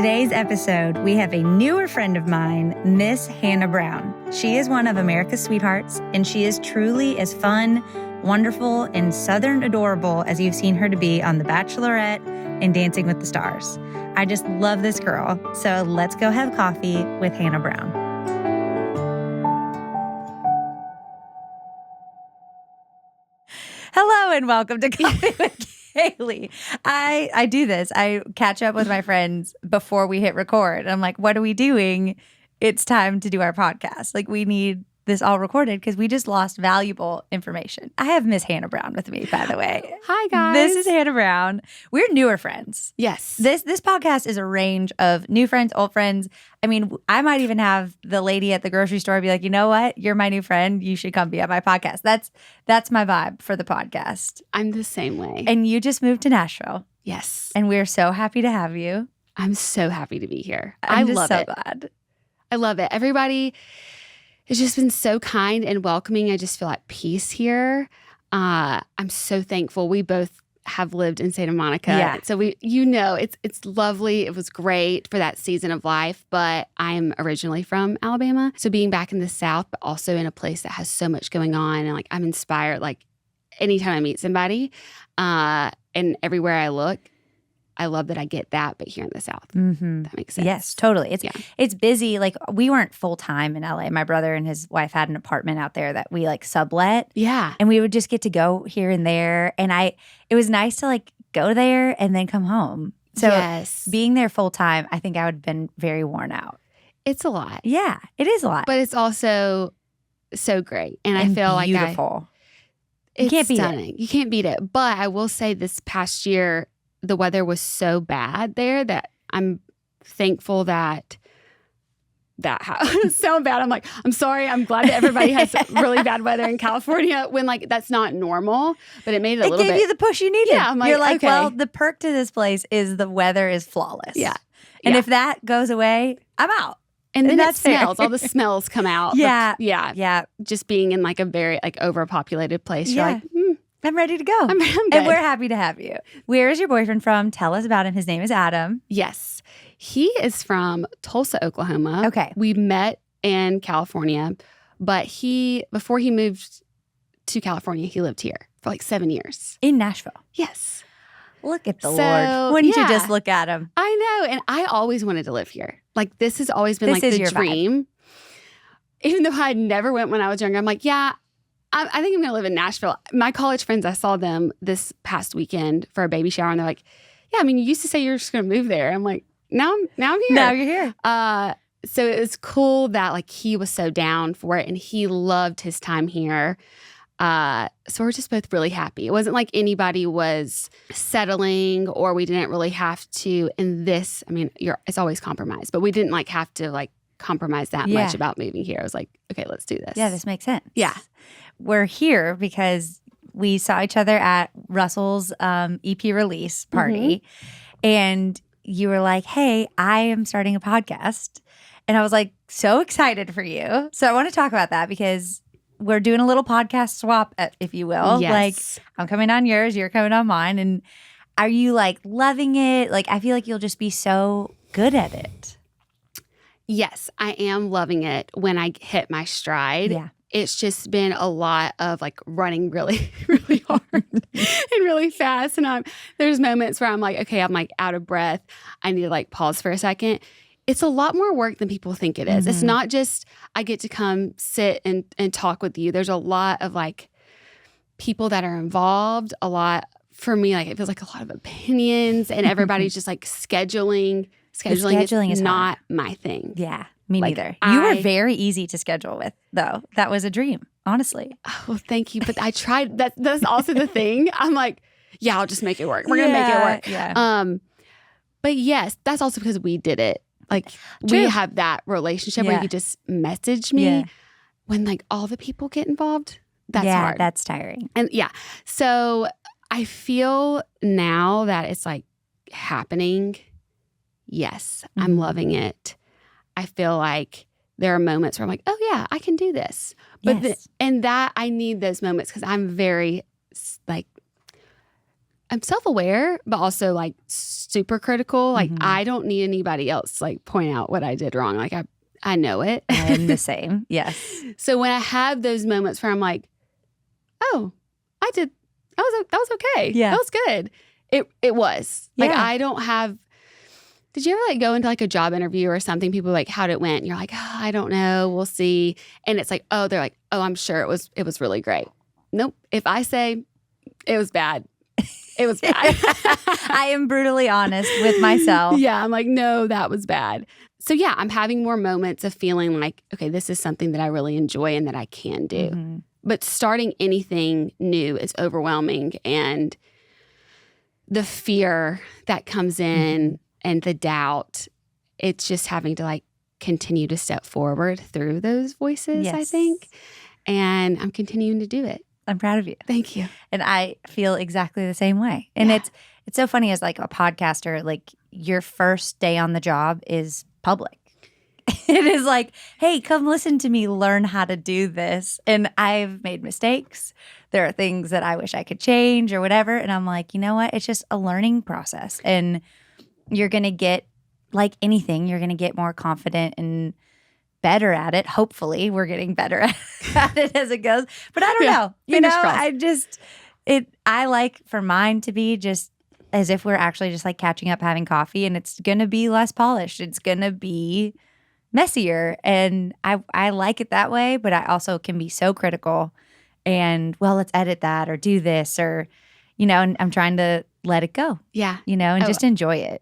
today's episode, we have a newer friend of mine, Miss Hannah Brown. She is one of America's sweethearts, and she is truly as fun, wonderful, and Southern adorable as you've seen her to be on The Bachelorette and Dancing with the Stars. I just love this girl. So let's go have coffee with Hannah Brown. Hello and welcome to Coffee with Kailey. I do this. I catch up with my friends before we hit record. I'm like, what are we doing? It's time to do our podcast. Like, we need this all recorded because we just lost valuable information. I have Miss Hannah Brown with me, by the way. Hi, guys. This is Hannah Brown. We're newer friends. Yes. This podcast is a range of new friends, old friends. I mean, I might even have the lady at the grocery store be like, you know what? You're my new friend. You should come be on my podcast. That's my vibe for the podcast. I'm the same way. And you just moved to Nashville. Yes. And we're so happy to have you. I'm so happy to be here. I'm I love so it. glad. I love it. Everybody has just been so kind and welcoming. I just feel at peace here. I'm so thankful. We both have lived in Santa Monica. Yeah. So it's lovely. It was great for that season of life, but I'm originally from Alabama. So being back in the South, but also in a place that has so much going on, and like I'm inspired, like anytime I meet somebody, and everywhere I look, I love that I get that, but here in the South. Mm-hmm. That makes sense. Yes, totally. It's busy. Like, we weren't full-time in LA. My brother and his wife had an apartment out there that we like sublet. Yeah. And we would just get to go here and there. And it was nice to like go there and then come home. So yes. Being there full-time, I think I would have been very worn out. It's a lot. Yeah, it is a lot. But it's also so great. And I feel beautiful. It's can't beat stunning. You can't beat it. But I will say this past year, the weather was so bad there that I'm thankful that so bad. I'm like, I'm sorry. I'm glad that everybody has really bad weather in California when like that's not normal, but it made it a little bit. It gave you the push you needed. Yeah, I'm like, you're like, okay. well, the perk to this place is the weather is flawless. Yeah. And Yeah. if that goes away, I'm out. And then that's it fair. smells. All the smells come out. Yeah. Yeah. Yeah. Just being in like a very like overpopulated place. You're like, I'm ready to go. I'm good. And we're happy to have you. Where is your boyfriend from? Tell us about him. His name is Adam. Yes. He is from Tulsa, Oklahoma. Okay. We met in California, but before he moved to California, he lived here for like 7 years. In Nashville. Yes. Look at the So, Lord. Wouldn't you yeah. just look at him? I know. And I always wanted to live here. Like this has always been This like is the your dream. Even though I never went when I was younger, I'm like, yeah, I think I'm going to live in Nashville. My college friends, I saw them this past weekend for a baby shower, and they're like, yeah, I mean, you used to say you're just going to move there. I'm like, now I'm here. Now you're here. So it was cool that like he was so down for it and he loved his time here. So we're just both really happy. It wasn't like anybody was settling or we didn't really have to it's always compromise, but we didn't like have to like compromise that much about moving here. I was like, okay, let's do this. Yeah, this makes sense. Yeah. We're here because we saw each other at Russell's EP release party. Mm-hmm. And you were like, hey, I am starting a podcast. And I was like, so excited for you. So I want to talk about that because we're doing a little podcast swap, if you will. Yes. Like, I'm coming on yours, you're coming on mine. And are you like loving it? Like, I feel like you'll just be so good at it. Yes, I am loving it when I hit my stride. Yeah. It's just been a lot of like running really, really hard and really fast. And there's moments where I'm like, okay, I'm like out of breath. I need to like pause for a second. It's a lot more work than people think it is. Mm-hmm. It's not just I get to come sit and talk with you. There's a lot of like people that are involved. A lot for me, like it feels like a lot of opinions and everybody's just like scheduling. Scheduling is not my thing. Yeah, me Like, neither. You were very easy to schedule with, though. That was a dream, honestly. Oh, well, thank you. But I tried. That's also the thing. I'm like, yeah, I'll just make it work. We're going to make it work. Yeah. But yes, that's also because we did it. Like True. we have that relationship where you could just message me. Yeah. When like all the people get involved, that's yeah, hard. that's tiring. And yeah. So I feel now that it's like happening. Yes, I'm loving it. I feel like there are moments where I'm like, oh yeah, I can do this. But Yes. and that I need those moments because I'm very like I'm self-aware, but also like super critical. Like Mhm. I don't need anybody else to like point out what I did wrong. Like I know it. I'm the same. Yes. So when I have those moments where I'm like, oh, that was okay. Yeah. That was good. It was. Like Yeah. I don't have. Did you ever like go into like a job interview or something? People are like, how'd it went? And you're like, oh, I don't know. We'll see. And it's like, oh, they're like, oh, I'm sure it was really great. Nope. If I say it was bad, it was bad. I am brutally honest with myself. Yeah. I'm like, no, that was bad. So yeah, I'm having more moments of feeling like, okay, this is something that I really enjoy and that I can do. Mm-hmm. But starting anything new is overwhelming. And the fear that comes in and the doubt, it's just having to like continue to step forward through those voices, I Yes. think. And I'm continuing to do it. I'm proud of you. Thank you. And I feel exactly the same way. And Yeah. it's so funny as like a podcaster, like your first day on the job is public. It is like, hey, come listen to me learn how to do this. And I've made mistakes. There are things that I wish I could change or whatever. And I'm like, you know what? It's just a learning process. And you're going to get, like anything, you're going to get more confident and better at it. Hopefully, we're getting better at it as it goes. But I don't know. You Fingers know, crossed. I like for mine to be just as if we're actually just like catching up, having coffee, and it's going to be less polished. It's going to be messier. And I like it that way, but I also can be so critical and, well, let's edit that or do this or, you know, and I'm trying to let it go, Yeah. you know, and Oh. just enjoy it.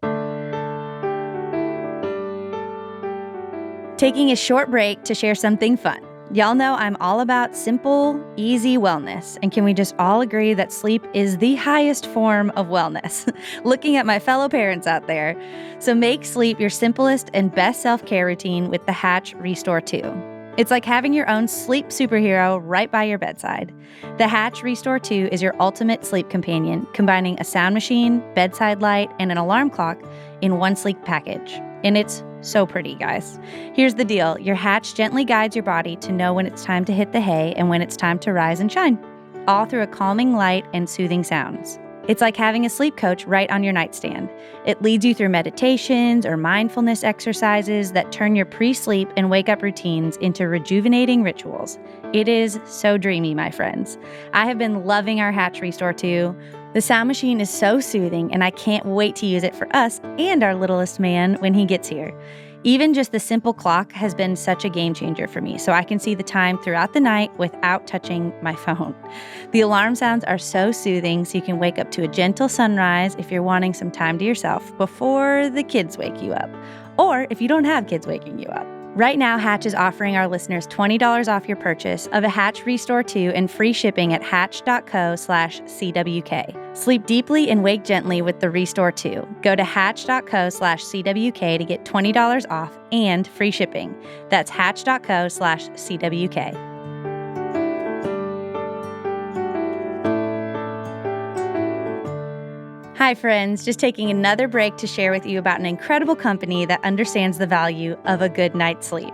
Taking a short break to share something fun. Y'all know I'm all about simple, easy wellness. And can we just all agree that sleep is the highest form of wellness? Looking at my fellow parents out there. So make sleep your simplest and best self-care routine with the Hatch Restore 2. It's like having your own sleep superhero right by your bedside. The Hatch Restore 2 is your ultimate sleep companion, combining a sound machine, bedside light, and an alarm clock in one sleek package. And it's so pretty, guys. Here's the deal. Your Hatch gently guides your body to know when it's time to hit the hay and when it's time to rise and shine, all through a calming light and soothing sounds. It's like having a sleep coach right on your nightstand. It leads you through meditations or mindfulness exercises that turn your pre-sleep and wake-up routines into rejuvenating rituals. It is so dreamy, my friends. I have been loving our Hatch Restore 2. The sound machine is so soothing, and I can't wait to use it for us and our littlest man when he gets here. Even just the simple clock has been such a game changer for me, so I can see the time throughout the night without touching my phone. The alarm sounds are so soothing, so you can wake up to a gentle sunrise if you're wanting some time to yourself before the kids wake you up, or if you don't have kids waking you up. Right now, Hatch is offering our listeners $20 off your purchase of a Hatch Restore 2 and free shipping at hatch.co/CWK. Sleep deeply and wake gently with the Restore 2. Go to hatch.co/CWK to get $20 off and free shipping. That's hatch.co/CWK. Hi, friends. Just taking another break to share with you about an incredible company that understands the value of a good night's sleep.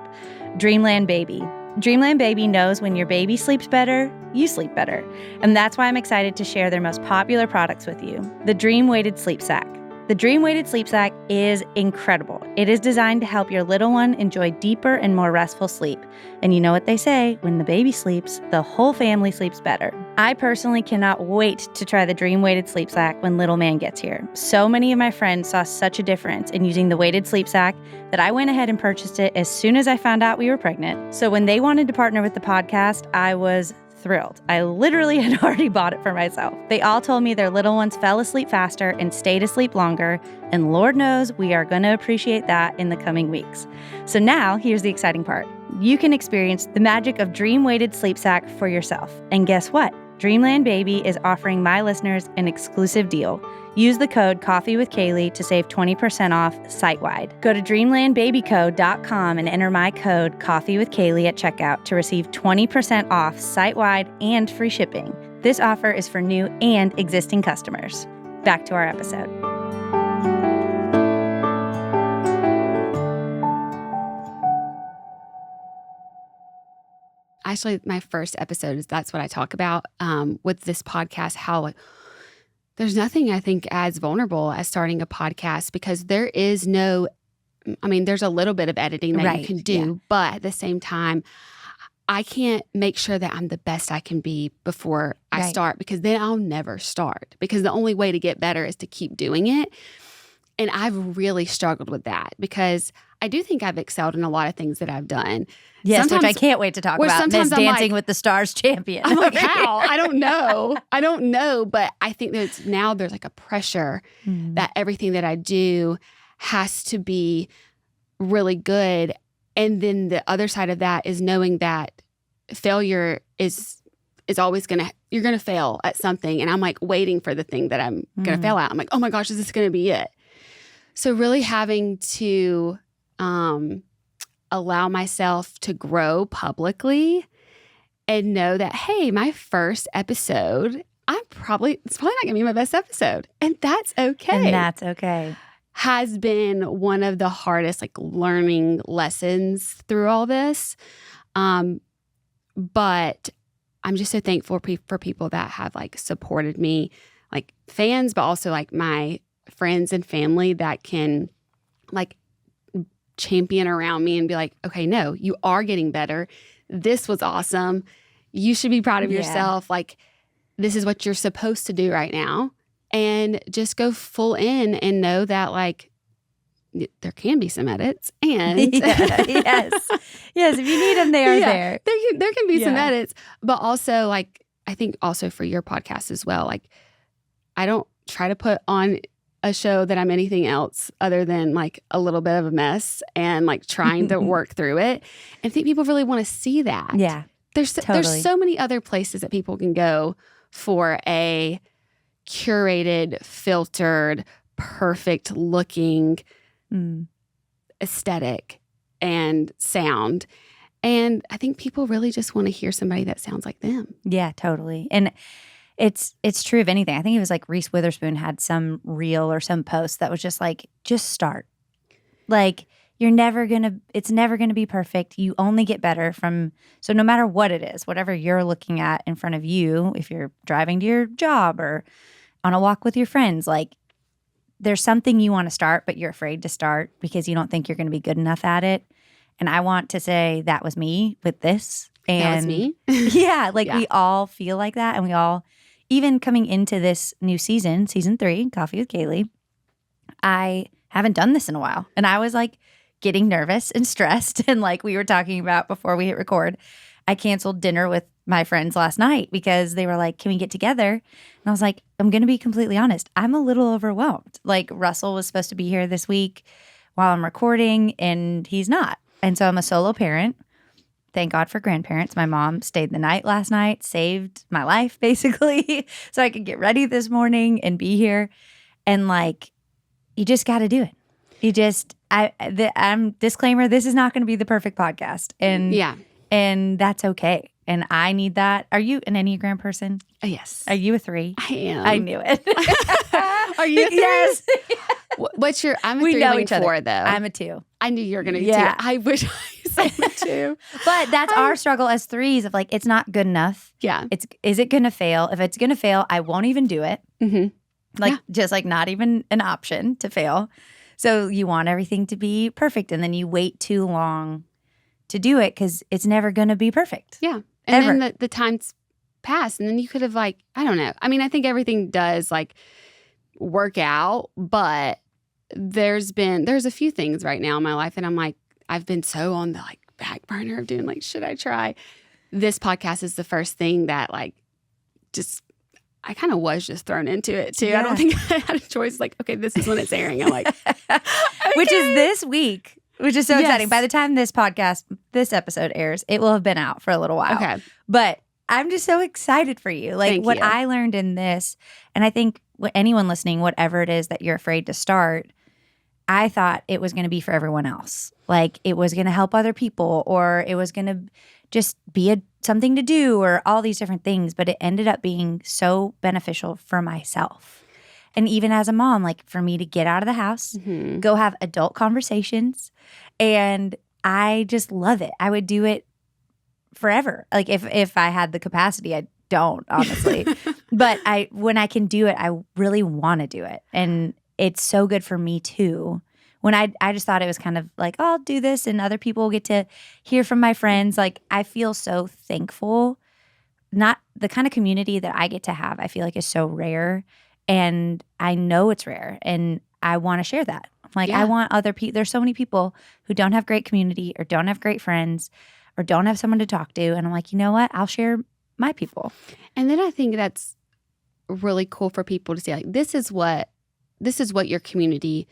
Dreamland Baby. Dreamland Baby knows when your baby sleeps better, you sleep better. And that's why I'm excited to share their most popular products with you, the Dream Weighted Sleep Sack. The Dream Weighted Sleep Sack is incredible. It is designed to help your little one enjoy deeper and more restful sleep. And you know what they say, when the baby sleeps, the whole family sleeps better. I personally cannot wait to try the Dream Weighted Sleep Sack when little man gets here. So many of my friends saw such a difference in using the weighted sleep sack that I went ahead and purchased it as soon as I found out we were pregnant. So when they wanted to partner with the podcast, I was thrilled. I literally had already bought it for myself. They all told me their little ones fell asleep faster and stayed asleep longer, and Lord knows we are going to appreciate that in the coming weeks. So now, here's the exciting part. You can experience the magic of Dream Weighted Sleep Sack for yourself. And guess what? Dreamland Baby is offering my listeners an exclusive deal. Use the code Coffee With Kailey to save 20% off site-wide. Go to dreamlandbabyco.com and enter my code Coffee With Kailey at checkout to receive 20% off site-wide and free shipping. This offer is for new and existing customers. Back to our episode. Actually, my first episode is that's what I talk about with this podcast, how there's nothing I think as vulnerable as starting a podcast because there is no, I mean, there's a little bit of editing that you can do, but at the same time, I can't make sure that I'm the best I can be before I start because then I'll never start because the only way to get better is to keep doing it. And I've really struggled with that because I do think I've excelled in a lot of things that I've done. Yes, which I can't wait to talk about. Miss Dancing with the Stars champion. I'm like, how? I don't know. But I think that now there's like a pressure that everything that I do has to be really good. And then the other side of that is knowing that failure is always you're going to fail at something. And I'm like waiting for the thing that I'm going to fail at. I'm like, oh my gosh, is this going to be it? So really having to allow myself to grow publicly and know that, hey, my first episode, it's probably not going to be my best episode. And that's okay. Has been one of the hardest like learning lessons through all this. But I'm just so thankful for people that have like supported me, like fans, but also like my friends and family that can like champion around me and be like, okay, no, you are getting better. This was awesome. You should be proud of yourself. Like, this is what you're supposed to do right now. And just go full in and know that like there can be some edits and yes, if you need them, they are there. There can be some edits, but also like I think also for your podcast as well. Like I don't try to put on a show that I'm anything else other than like a little bit of a mess and like trying to work through it. And I think people really want to see that. Yeah, there's so many other places that people can go for a curated, filtered, perfect looking aesthetic and sound. And I think people really just want to hear somebody that sounds like them. Yeah, totally. And it's true of anything. I think it was like Reese Witherspoon had some reel or some post that was just like, just start. Like it's never going to be perfect. You only get better so no matter what it is, whatever you're looking at in front of you, if you're driving to your job or on a walk with your friends, like there's something you want to start, but you're afraid to start because you don't think you're going to be good enough at it. And I want to say that was me with this. And that was me? We all feel like that. And we all, even coming into this new season 3, Coffee with Kailey, I haven't done this in a while. And I was like getting nervous and stressed. And like we were talking about before we hit record, I canceled dinner with my friends last night because they were like, can we get together? And I was like, I'm going to be completely honest. I'm a little overwhelmed. Like Russell was supposed to be here this week while I'm recording and he's not. And so I'm a solo parent. Thank God for grandparents. My mom stayed the night last night, saved my life basically, so I could get ready this morning and be here. And like, you just got to do it. I'm disclaimer, this is not going to be the perfect podcast. And that's okay. And I need that. Are you an Enneagram person? Yes. Are you a 3? I am. I knew it. Are you a 3? Yes. What's your? I'm a we 3 know wing each other. 4 though. I'm a 2. I knew you were going to be 2. I wish I was a 2. But that's our struggle as 3s of like, it's not good enough. Yeah. Is it going to fail? If it's going to fail, I won't even do it. Mm-hmm. Just like not even an option to fail. So you want everything to be perfect. And then you wait too long to do it because it's never going to be perfect. Yeah. And then the time's passed. And then you could have like, I don't know. I mean, I think everything does like work out. But there's a few things right now in my life. And I'm like, I've been so on the like back burner of doing like, should I try? This podcast is the first thing that like just, I kind of was just thrown into it too. Yeah. I don't think I had a choice. Like, okay, this is when it's airing. I'm like, okay. Which is this week. Which is so exciting. By the time this episode airs, it will have been out for a little while. Okay. But I'm just so excited for you. Like what I learned in this, and I think anyone listening, whatever it is that you're afraid to start, I thought it was going to be for everyone else. Like it was going to help other people or it was going to just be something to do or all these different things. But it ended up being so beneficial for myself. And even as a mom, like for me to get out of the house, go have adult conversations, and I just love it. I would do it forever. Like if I had the capacity, I don't, honestly. But when I can do it, I really want to do it. And it's so good for me too. When I just thought it was kind of like, oh, I'll do this and other people will get to hear from my friends. Like, I feel so thankful. Not the kind of community that I get to have, I feel like is so rare. And I know it's rare. And I want to share that. Like, I want other people. There's so many people who don't have great community or don't have great friends or don't have someone to talk to. And I'm like, you know what? I'll share my people. And then I think that's really cool for people to see, like, this is what your community,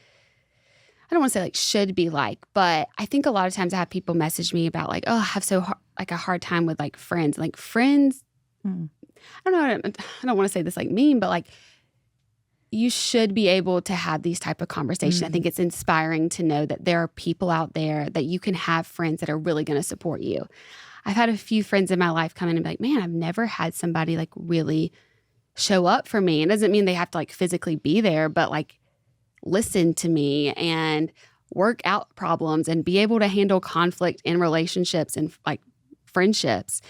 I don't want to say like should be like, but I think a lot of times I have people message me about like, oh, I have a hard time with like friends. Like friends, I don't want to say this like mean, but like you should be able to have these type of conversations. I think it's inspiring to know that there are people out there that you can have friends that are really going to support you. I've had a few friends in my life come in and be like, man, I've never had somebody like really show up for me. It doesn't mean they have to like physically be there, but like listen to me and work out problems and be able to handle conflict in relationships and like friendships.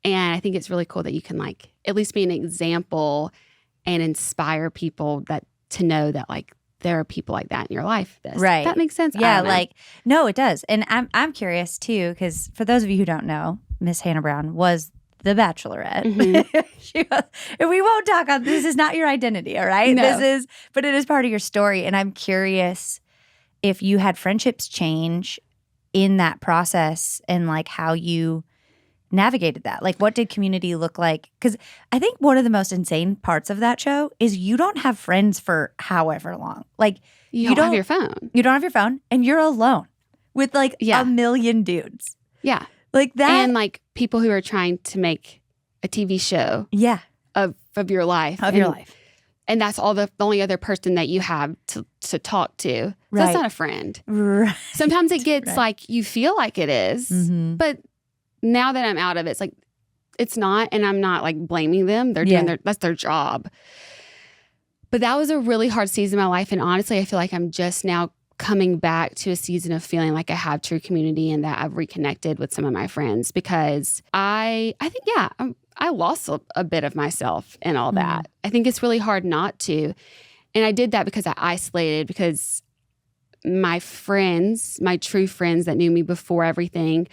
And I think it's really cool that you can like at least be an example and inspire people that to know that like there are people like that in your life. Right. That makes sense. Yeah, like, no, it does. And I'm curious too, because for those of you who don't know, Miss Hannah Brown was the Bachelorette. She was, and we won't talk on this is not your identity, all right? No. But it is part of your story. And I'm curious if you had friendships change in that process and like how you navigated that. Like, what did community look like? Because I think one of the most insane parts of that show is you don't have friends for however long. Like, you don't have your phone. You don't have your phone, and you're alone with like a million dudes. Yeah. Like that. And like people who are trying to make a TV show of your life. Of your life. And that's all the only other person that you have to talk to. So that's not a friend. Right. Sometimes it gets like you feel like it is, but now that I'm out of it, it's like it's not, and I'm not like blaming them. They're doing that's their job. But that was a really hard season of my life, and honestly, I feel like I'm just now coming back to a season of feeling like I have true community and that I've reconnected with some of my friends because I think I lost a bit of myself and all that. I think it's really hard not to, and I did that because I isolated because my friends, my true friends that knew me before everything,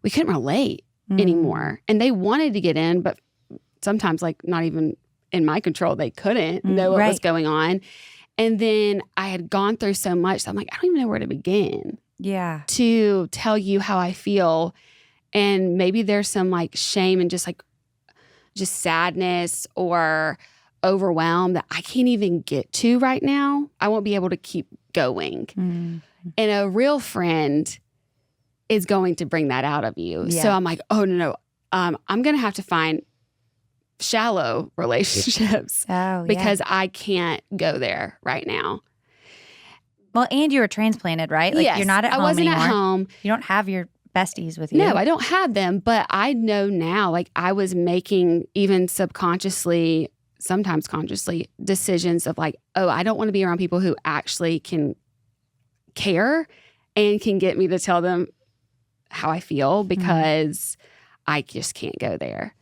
we couldn't relate anymore. And they wanted to get in, but sometimes like not even in my control, they couldn't know what was going on. And then I had gone through so much, so I'm like, I don't even know where to begin. Yeah. To tell you how I feel. And maybe there's some like shame and just sadness or overwhelm that I can't even get to right now. I won't be able to keep going. And a real friend is going to bring that out of you. Yeah. So I'm like, oh, no. I'm going to have to find shallow relationships because I can't go there right now. Well, and you were transplanted, right? Like you're not at home I wasn't anymore. At home. You don't have your besties with you. No, I don't have them, but I know now, like I was making even subconsciously, sometimes consciously, decisions of like, oh, I don't want to be around people who actually can care and can get me to tell them how I feel because I just can't go there.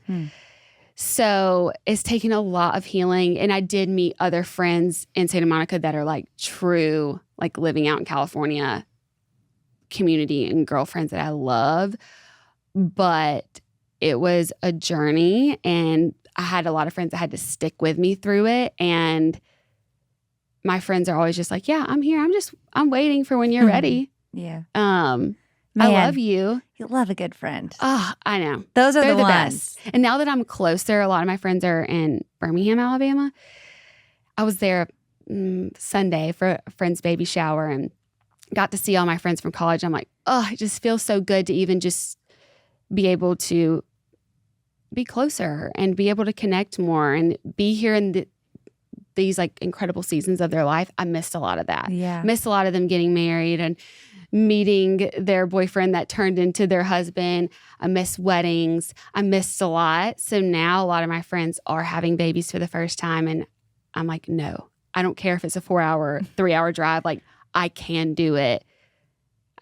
So it's taken a lot of healing. And I did meet other friends in Santa Monica that are like true, like living out in California community and girlfriends that I love. But it was a journey and I had a lot of friends that had to stick with me through it. And my friends are always just like, yeah, I'm here. I'm waiting for when you're ready. Yeah. I love you. You love a good friend. Oh, I know. Those are They're the ones. best. And now that I'm closer, a lot of my friends are in Birmingham, Alabama. I was there Sunday for a friend's baby shower and got to see all my friends from college. I'm like, oh, it just feels so good to even just be able to be closer and be able to connect more and be here in these like incredible seasons of their life. I missed a lot of that. Yeah. Missed a lot of them getting married and meeting their boyfriend that turned into their husband. I missed weddings. I missed a lot. So now a lot of my friends are having babies for the first time. And I'm like, no, I don't care if it's a 4-hour, 3-hour drive. Like I can do it.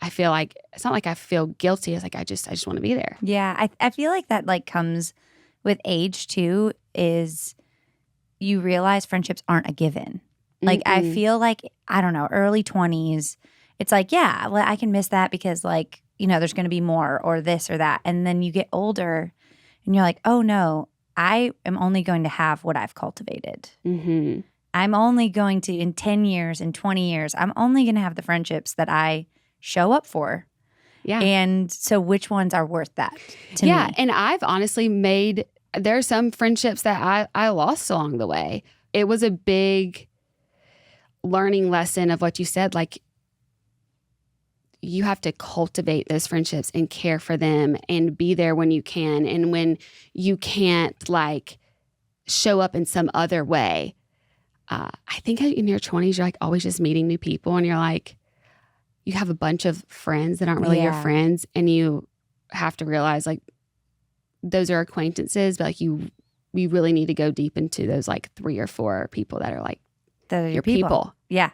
I feel like, it's not like I feel guilty. It's like, I just want to be there. Yeah. I feel like that like comes with age too, is you realize friendships aren't a given. Like, I feel like, I don't know, early 20s, it's like, yeah, well, I can miss that because, like, you know, there's going to be more or this or that. And then you get older and you're like, oh, no, I am only going to have what I've cultivated. Mm-hmm. I'm only going to, in 10 years, in 20 years, I'm only going to have the friendships that I show up for. Yeah. And so which ones are worth that to me? Yeah. And I've honestly there are some friendships that I lost along the way. It was a big learning lesson of what you said. Like, you have to cultivate those friendships and care for them and be there when you can. And when you can't, like, show up in some other way. I think in your 20s, you're like always just meeting new people and you're like, you have a bunch of friends that aren't really your friends. And you have to realize, like, those are acquaintances, but like you really need to go deep into those like 3 or 4 people that are like, that are your people. Yeah.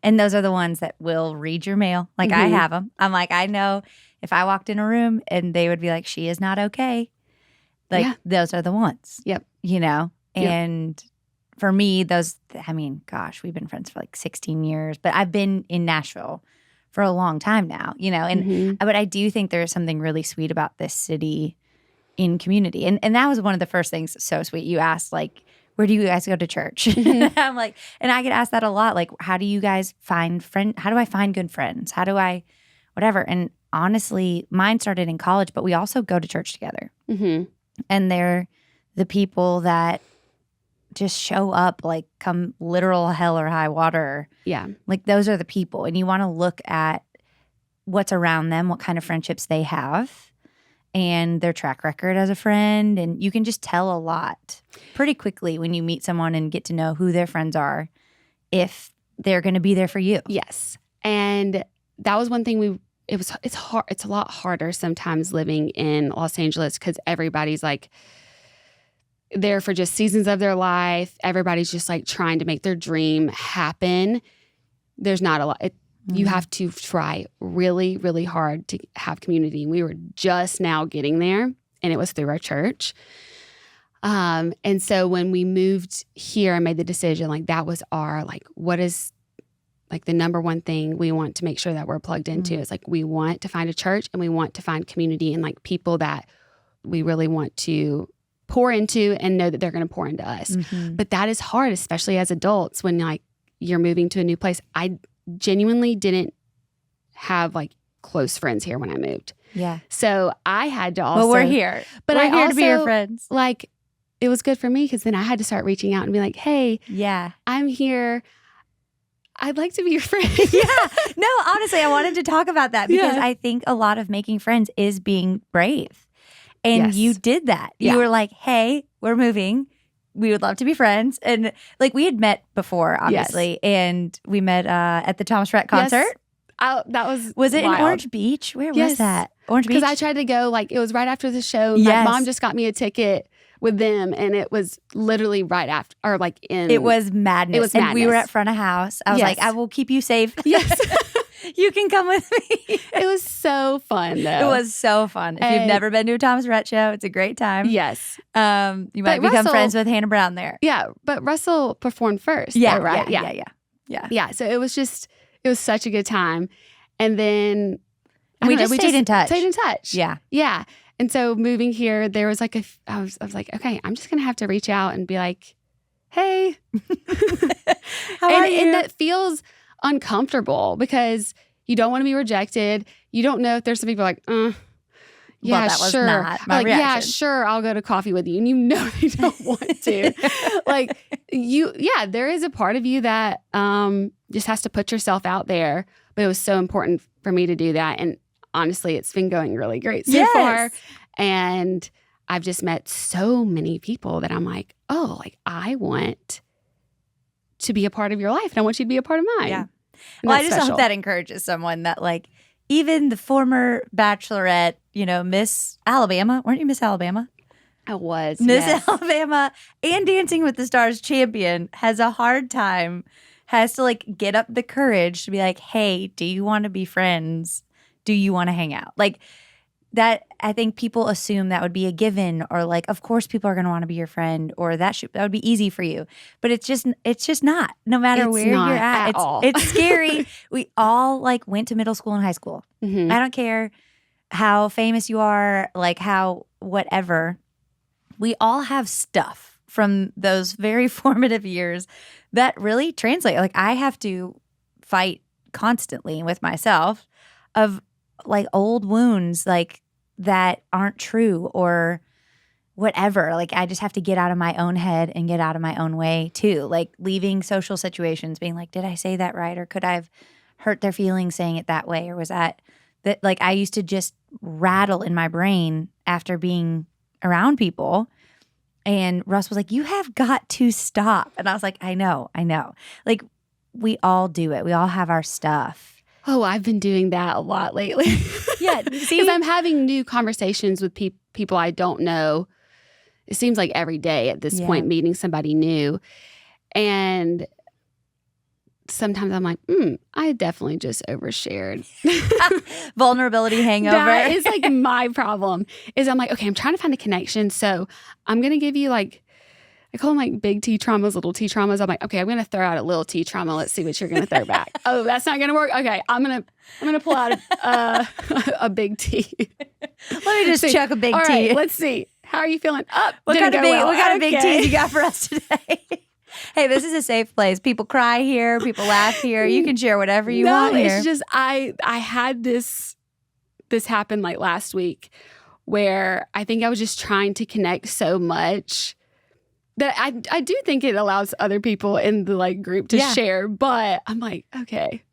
And those are the ones that will read your mail. Like, I have them. I'm like, I know if I walked in a room and they would be like, she is not okay. Like, those are the ones. Yep. You know? And for me, those, I mean, gosh, we've been friends for like 16 years. But I've been in Nashville for a long time now, you know? And but I do think there is something really sweet about this city in community. And that was one of the first things so sweet. You asked, like, where do you guys go to church? I'm like, and I get asked that a lot. Like, how do you guys find how do I find good friends? How do I, whatever. And honestly, mine started in college, but we also go to church together. And they're the people that just show up, like, come literal hell or high water. Yeah. Like, those are the people. And you want to look at what's around them, what kind of friendships they have, and their track record as a friend. And you can just tell a lot pretty quickly when you meet someone and get to know who their friends are, if they're going to be there for you. Yes. And that was one thing it's hard. It's a lot harder sometimes living in Los Angeles because everybody's like there for just seasons of their life. Everybody's just like trying to make their dream happen. There's not a lot. You have to try really, really hard to have community. We were just now getting there, and it was through our church. And so when we moved here and made the decision, like, that was our, like, what is, like, the number one thing we want to make sure that we're plugged into is, like, we want to find a church and we want to find community and, like, people that we really want to pour into and know that they're going to pour into us. But that is hard, especially as adults, when, like, you're moving to a new place. I genuinely didn't have, like, close friends here when I moved. Yeah. So I had to also. Well, we're here. But we're I here also, to be your friends. Like, it was good for me because then I had to start reaching out and be like, hey, I'm here. I'd like to be your friend. No, honestly, I wanted to talk about that because I think a lot of making friends is being brave. And you did that. You were like, hey, we're moving. We would love to be friends. And, like, we had met before, obviously. And we met at the Thomas Rhett concert. That was it wild. in Orange Beach? Where was that? Orange Beach? Because I tried to go, like, it was right after the show. My mom just got me a ticket with them, and it was literally right after, or like in. It was madness. It was madness. And we were at front of house. I was like, I will keep you safe. Yes. You can come with me. It was so fun, though. It was so fun. If you've never been to a Thomas Rhett show, it's a great time. Yes. You might become friends with Hannah Brown there. Yeah, but Russell performed first. Yeah, though, right? Yeah. So it was such a good time. And then we just stayed in touch. Stayed in touch. Yeah. Yeah. And so moving here, there was like I was like, okay, I'm just going to have to reach out and be like, hey. How are you? And that feels uncomfortable because you don't want to be rejected. You don't know if there's some people like, yeah, well, that was sure. not my like, reaction. Yeah, sure, I'll go to coffee with you. And you know they don't want to. Like, there is a part of you that just has to put yourself out there. But it was so important for me to do that. And honestly, it's been going really great so far. And I've just met so many people that I'm like, oh, like, I want to be a part of your life and I want you to be a part of mine. Yeah. Well, I just hope that encourages someone that, like, even the former Bachelorette, you know, Miss Alabama, weren't you Miss Alabama? I was. Miss Alabama and Dancing with the Stars champion has a hard time, has to, like, get up the courage to be like, hey, do you want to be friends? Do you want to hang out? Like, that I think people assume that would be a given, or like, of course people are going to want to be your friend, or that would be easy for you. But it's just not, no matter It's where you're not at. at all. It's scary. We all like went to middle school and high school. Mhm. I don't care how famous you are, like how whatever. We all have stuff from those very formative years that really translate. Like I have to fight constantly with myself of like old wounds like that aren't true or whatever. Like I just have to get out of my own head and get out of my own way too. Like leaving social situations being like, did I say that right? Or could I have hurt their feelings saying it that way? Or was that like I used to just rattle in my brain after being around people. And Russ was like, you have got to stop. And I was like, I know. Like we all do it. We all have our stuff. Oh, I've been doing that a lot lately. Yeah. Because I'm having new conversations with people I don't know. It seems like every day at this point, meeting somebody new. And sometimes I'm like, I definitely just overshared. Vulnerability hangover. That is like my problem is I'm like, okay, I'm trying to find a connection. So I'm going to give you like, I call them like big T traumas, little T traumas. I'm like, okay, I'm going to throw out a little T trauma. Let's see what you're going to throw back. Oh, that's not going to work. Okay, I'm going to pull out a big T. Let me just chuck a big All T. Right, let's see. How are you feeling? What kind of big T's you got for us today? Hey, this is a safe place. People cry here. People laugh here. You can share whatever you want here. It's just I had this happen like last week where I think I was just trying to connect so much that I do think it allows other people in the like group to share. But I'm like, okay,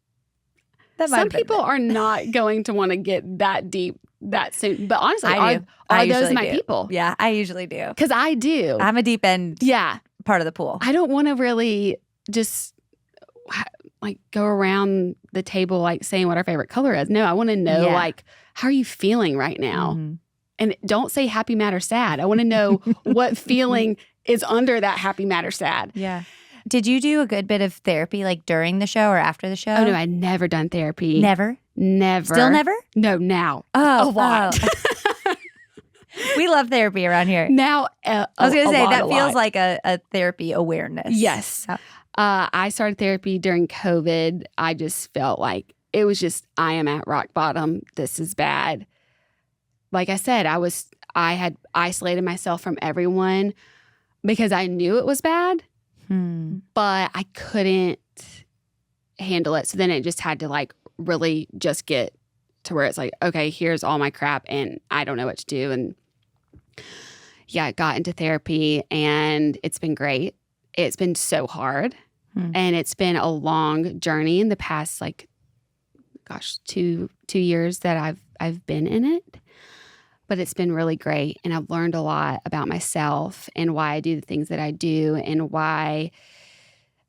some people are not going to want to get that deep that soon. But honestly, are those my people? Yeah, I usually do. Because I do. I'm a deep end. Yeah. Part of the pool. I don't want to really just like go around the table like saying what our favorite color is. No, I want to know like, how are you feeling right now? Mm-hmm. And don't say happy, mad, or sad. I want to know what feeling is under that happy, mad, or sad. Yeah. Did you do a good bit of therapy like during the show or after the show? Oh, no, I'd never done therapy. Never? Still never? No, now. Oh, a lot. We love therapy around here. Now, I was going to say, that feels like a therapy awareness. Yes. I started therapy during COVID. I just felt like it was just, I am at rock bottom. This is bad. Like I said, I had isolated myself from everyone because I knew it was bad, but I couldn't handle it. So then it just had to like really just get to where it's like, okay, here's all my crap and I don't know what to do. And I got into therapy and it's been great. It's been so hard and it's been a long journey in the past, like, 2 years that I've been in it. But it's been really great. And I've learned a lot about myself and why I do the things that I do and why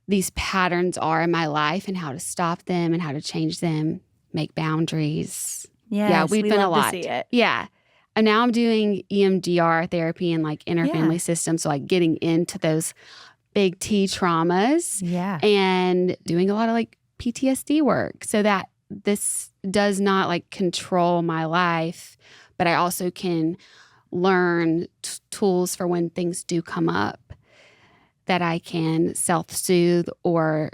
these patterns are in my life and how to stop them and how to change them, make boundaries. Yes, yeah, we've been a lot. To see it. Yeah. And now I'm doing EMDR therapy and like inner family systems. So like getting into those big T traumas. Yeah. And doing a lot of like PTSD work so that this does not like control my life, but I also can learn tools for when things do come up that I can self-soothe or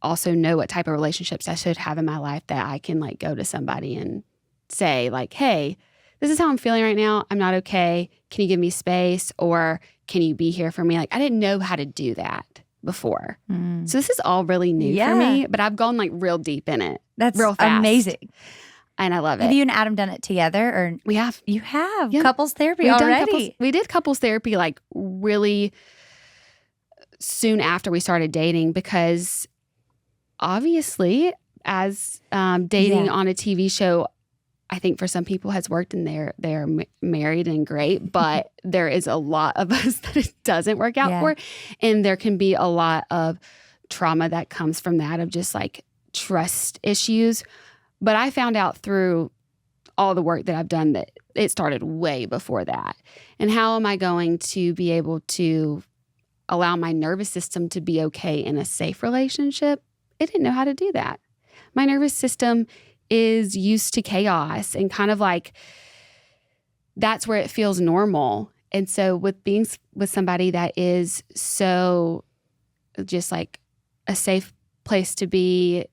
also know what type of relationships I should have in my life that I can like go to somebody and say like, hey, this is how I'm feeling right now. I'm not okay. Can you give me space or can you be here for me? Like I didn't know how to do that before. So this is all really new for me, but I've gone like real deep in it. That's real fast. Amazing. And I love it. Have you and Adam done it together? Or we have. You have. Yeah. Couples therapy already. We did couples therapy like really soon after we started dating because obviously as dating on a TV show, I think for some people has worked and they're married and great, but there is a lot of us that it doesn't work out for. And there can be a lot of trauma that comes from that of just like trust issues. But I found out through all the work that I've done that it started way before that. And how am I going to be able to allow my nervous system to be okay in a safe relationship? I didn't know how to do that. My nervous system is used to chaos and kind of like that's where it feels normal. And so with being with somebody that is so just like a safe place to be,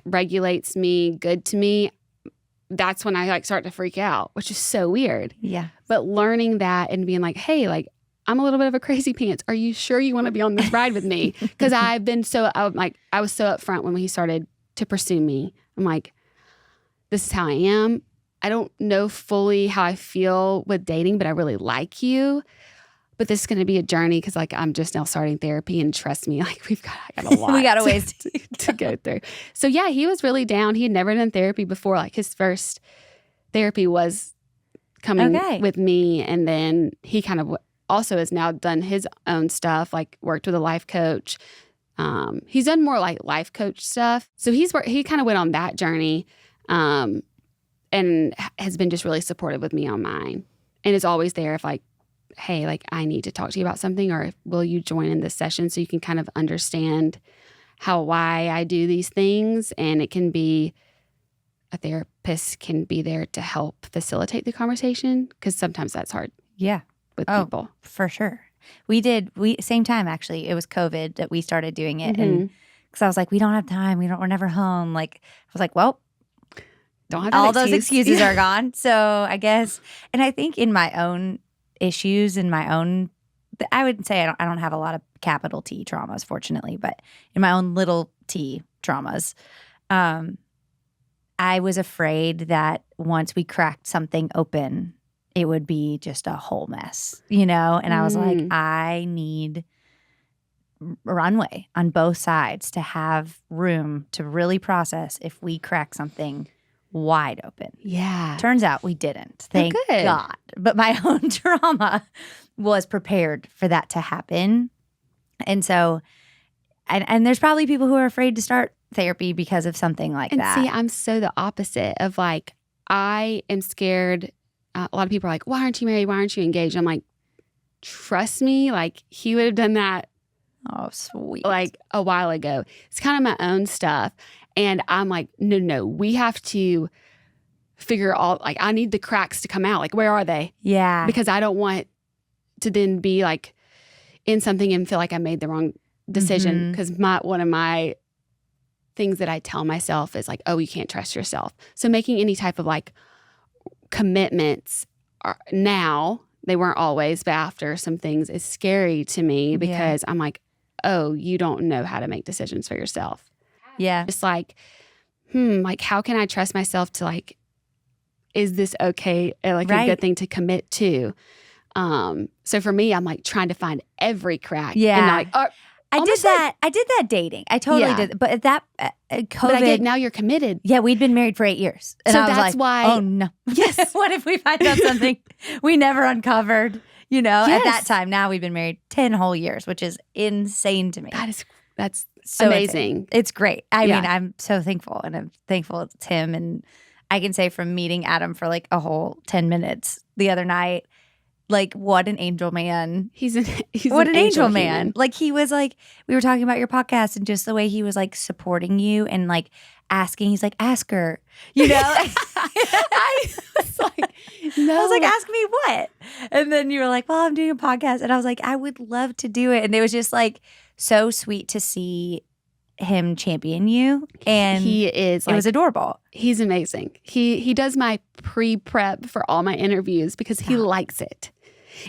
regulates me, good to me, that's when I like start to freak out, which is so weird. Yeah. But learning that and being like, hey, like, I'm a little bit of a crazy pants. Are you sure you want to be on this ride with me? Because I was so upfront when he started to pursue me. I'm like, this is how I am. I don't know fully how I feel with dating, but I really like you. But this is going to be a journey because like I'm just now starting therapy, and trust me, like I got a lot. We got a ways to go through. So yeah, he was really down. He had never done therapy before. Like his first therapy was coming with me, and then he kind of also has now done his own stuff, like worked with a life coach. He's done more like life coach stuff. So he kind of went on that journey, and has been just really supportive with me on mine, and is always there if like, hey, like I need to talk to you about something, or will you join in this session so you can kind of understand why I do these things. And it can be, a therapist can be there to help facilitate the conversation, because sometimes that's hard. Yeah. With people. For sure. We same time actually. It was COVID that we started doing it. And because I was like, we don't have time. We're never home. Like I was like, well, don't have all those excuses are gone. So I guess, and I think in my own issues, in my own, I would say I don't have a lot of capital T traumas, fortunately, but in my own little T traumas, I was afraid that once we cracked something open, it would be just a whole mess, And I was like, I need runway on both sides to have room to really process if we crack something wide open. Yeah. Turns out we didn't. Thank God. But my own trauma was prepared for that to happen. And so, and there's probably people who are afraid to start therapy because of something like that. And see, I'm so the opposite of like, I am scared. A lot of people are like, why aren't you married? Why aren't you engaged? I'm like, trust me, like he would have done that. Oh, sweet. Like a while ago. It's kind of my own stuff. And I'm like, no, we have to figure all, like I need the cracks to come out. Like, where are they? Yeah. Because I don't want to then be like in something and feel like I made the wrong decision. Because one of my things that I tell myself is like, oh, you can't trust yourself. So making any type of like commitments now, they weren't always, but after some things is scary to me because I'm like, oh, you don't know how to make decisions for yourself. Yeah. Just like, like how can I trust myself to like, is this okay? Like a good thing to commit to. So for me, I'm like trying to find every crack. Yeah. And like, I did that. I did that dating. I totally did. But at that COVID, but I get, now you're committed. Yeah, we'd been married for 8 years, and so I was that's like, why. Oh no! Yes. What if we find out something we never uncovered? At that time. Now we've been married 10 whole years, which is insane to me. That's so amazing. Insane. It's great. I mean, I'm so thankful, and I'm thankful it's him. And I can say from meeting Adam for like a whole 10 minutes the other night. Like, what an angel man. He's what an angel man. Human. Like, he was like, we were talking about your podcast and just the way he was like supporting you and like asking. He's like, ask her, I was like, no. I was like, ask me what? And then you were like, well, I'm doing a podcast. And I was like, I would love to do it. And it was just like so sweet to see him champion you. And he is. It was adorable. He's amazing. He does my pre-prep for all my interviews because he likes it.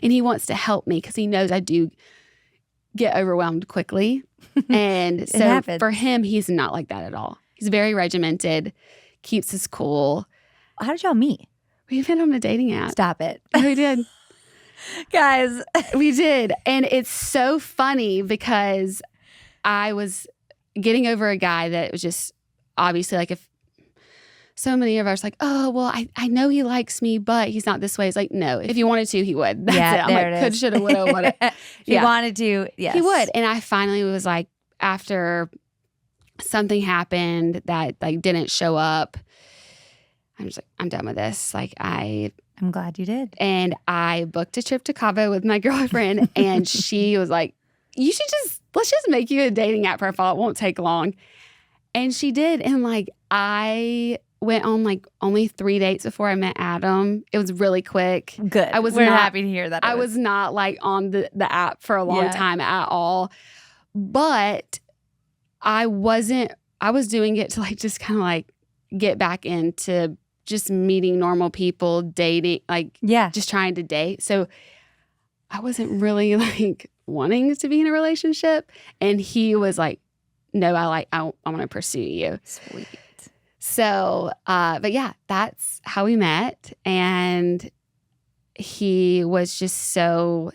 And he wants to help me because he knows I do get overwhelmed quickly. And so for him, he's not like that at all. He's very regimented, keeps his cool. How did y'all meet? We met on a dating app. Stop it. We did. Guys. We did. And it's so funny because I was getting over a guy that was just obviously like, if so many of us like, oh, well, I know he likes me, but he's not this way. It's like, no, if he wanted to, he would. That's it. I'm like, could, shoulda, woulda, woulda. If he wanted to, yes. He would. And I finally was like, after something happened that like didn't show up, I'm just like, I'm done with this. Like I'm glad you did. And I booked a trip to Cabo with my girlfriend and she was like, let's just make you a dating app profile. It won't take long. And she did. And like, I went on like only 3 dates before I met Adam. It was really quick. Good. We're happy to hear that. I was not like on the app for a long time at all. But I was doing it to like just kind of like get back into just meeting normal people, dating, like just trying to date. So I wasn't really like wanting to be in a relationship. And he was like, no, I want to pursue you. Sweet. So, but yeah, that's how we met. And he was just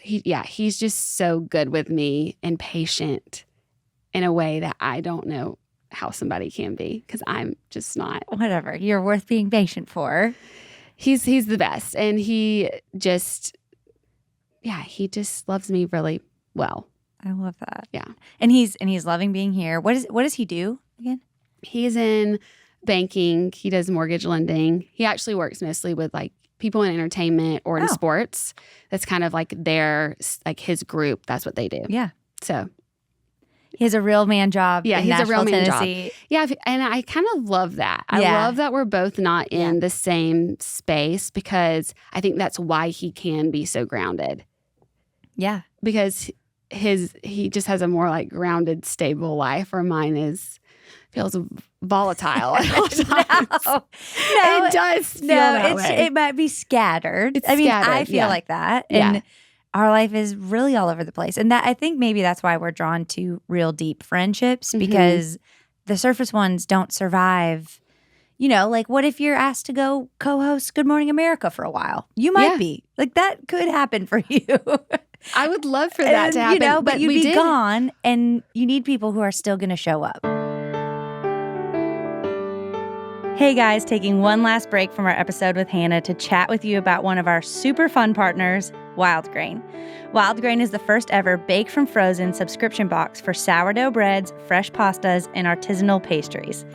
he's just so good with me and patient in a way that I don't know how somebody can be, because I'm just not. Whatever. You're worth being patient for. He's the best. And he just loves me really well. I love that. Yeah. And he's loving being here. What does he do again? He's in banking. He does mortgage lending. He actually works mostly with like people in entertainment or in sports. That's kind of like his group. That's what they do. Yeah. So he has a real man job. Yeah, in he's Nashville, a real man Tennessee. job. Yeah, and I kind of love that. I love that we're both not in the same space, because I think that's why he can be so grounded. Yeah. Because he just has a more like grounded, stable life, where mine feels volatile at all times. No, it does feel that way. It might be scattered. It's scattered, I feel like that. And our life is really all over the place. And that I think maybe that's why we're drawn to real deep friendships, because the surface ones don't survive. You know, like what if you're asked to go co-host Good Morning America for a while? You might be. Like that could happen for you. I would love for that to happen. You know, but you'd be gone, and you need people who are still going to show up. Hey guys, taking one last break from our episode with Hannah to chat with you about one of our super fun partners, Wildgrain. Wildgrain is the first ever bake from frozen subscription box for sourdough breads, fresh pastas, and artisanal pastries.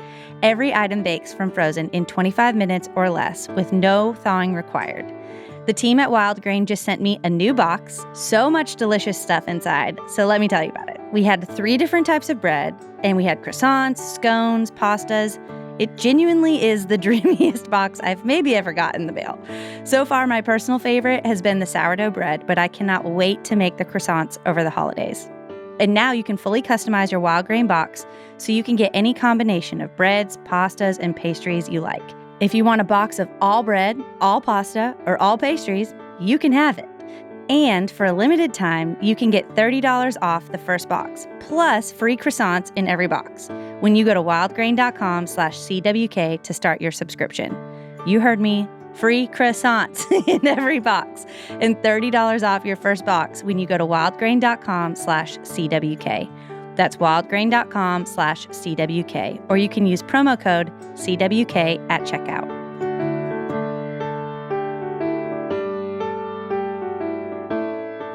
Every item bakes from frozen in 25 minutes or less with no thawing required. The team at Wildgrain just sent me a new box, so much delicious stuff inside, so let me tell you about it. We had 3 different types of bread, and we had croissants, scones, pastas. It genuinely is the dreamiest box I've maybe ever got in the mail. So far, my personal favorite has been the sourdough bread, but I cannot wait to make the croissants over the holidays. And now you can fully customize your Wildgrain box so you can get any combination of breads, pastas, and pastries you like. If you want a box of all bread, all pasta, or all pastries, you can have it. And for a limited time, you can get $30 off the first box, plus free croissants in every box when you go to wildgrain.com/CWK to start your subscription. You heard me, free croissants in every box, and $30 off your first box when you go to wildgrain.com/CWK. That's wildgrain.com/CWK, or you can use promo code CWK at checkout.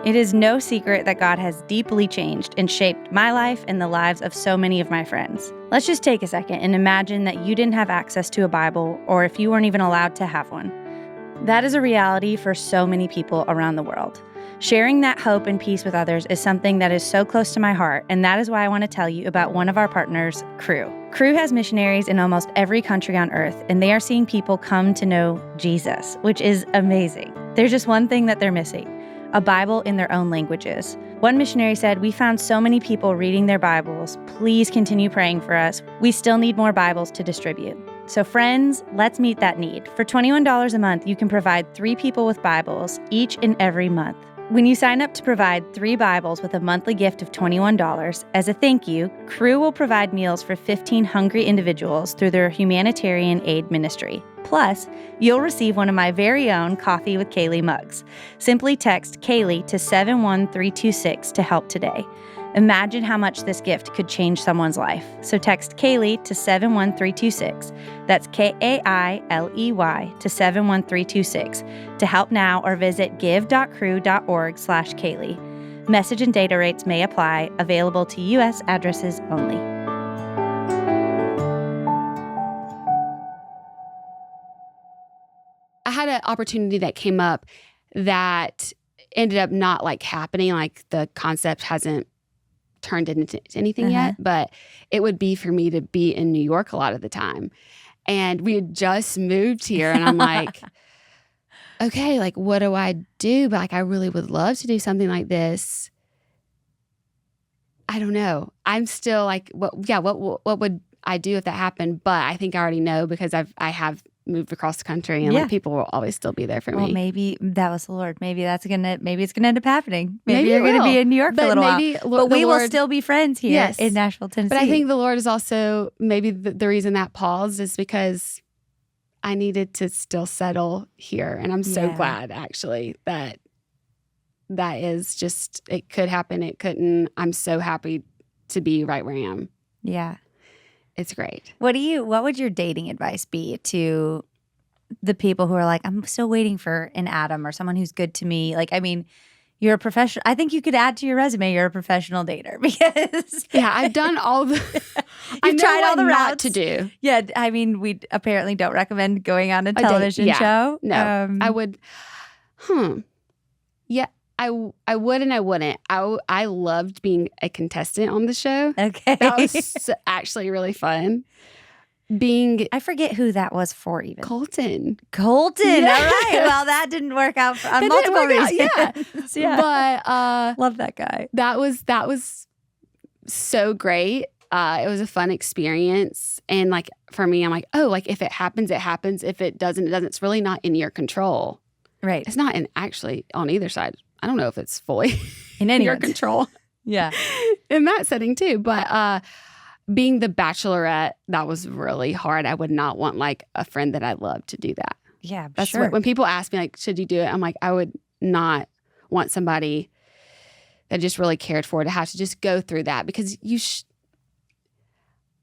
It is no secret that God has deeply changed and shaped my life and the lives of so many of my friends. Let's just take a second and imagine that you didn't have access to a Bible, or if you weren't even allowed to have one. That is a reality for so many people around the world. Sharing that hope and peace with others is something that is so close to my heart, and that is why I want to tell you about one of our partners, Cru. Cru has missionaries in almost every country on earth, and they are seeing people come to know Jesus, which is amazing. There's just one thing that they're missing: a Bible in their own languages. One missionary said, "We found so many people reading their Bibles. Please continue praying for us. We still need more Bibles to distribute." So friends, let's meet that need. For $21 a month, you can provide 3 people with Bibles each and every month. When you sign up to provide 3 Bibles with a monthly gift of $21, as a thank you, Cru will provide meals for 15 hungry individuals through their humanitarian aid ministry. Plus, you'll receive one of my very own Coffee with Kailey mugs. Simply text Kailey to 71326 to help today. Imagine how much this gift could change someone's life. So text Kailey to 71326. That's KAILEY to 71326 to help now, or visit give.cru.org/Kailey. Message and data rates may apply. Available to U.S. addresses only. I had an opportunity that came up that ended up not like happening. Like the concept hasn't turned into anything yet, but it would be for me to be in New York a lot of the time. And we had just moved here, and I'm like, okay, like, what do I do? But like, I really would love to do something like this. I don't know. I'm still like, what would I do if that happened? But I think I already know because I have moved across the country, and like people will always still be there for me. Well, maybe that was the Lord. Maybe it's gonna end up happening. Maybe you're gonna be in New York for a little while. But we will still be friends here in Nashville, Tennessee. But I think the Lord is also maybe the reason that paused is because I needed to still settle here. And I'm so glad actually that is just, it could happen. It couldn't. I'm so happy to be right where I am. Yeah. It's great. What would your dating advice be to the people who are like, I'm still waiting for an Adam or someone who's good to me? Like, I mean, you're a professional. I think you could add to your resume, you're a professional dater because I've done all the, You've tried all the routes not to do. Yeah. I mean, we apparently don't recommend going on a television show. No, I would, yeah. I would and I wouldn't. I loved being a contestant on the show. Okay. That was actually really fun. I forget who that was for even. Colton. Yes. All right. Well, that didn't work out on multiple reasons. Yeah. But love that guy. That was so great. It was a fun experience. And like for me, I'm like, oh, like if it happens, it happens. If it doesn't, it doesn't. It's really not in your control. Right. It's not actually on either side. I don't know if it's fully in your control. Yeah. In that setting too. But being the Bachelorette, that was really hard. I would not want like a friend that I love to do that. Yeah, that's sure. when people ask me like, should you do it? I'm like, I would not want somebody that just really cared for to have to just go through that because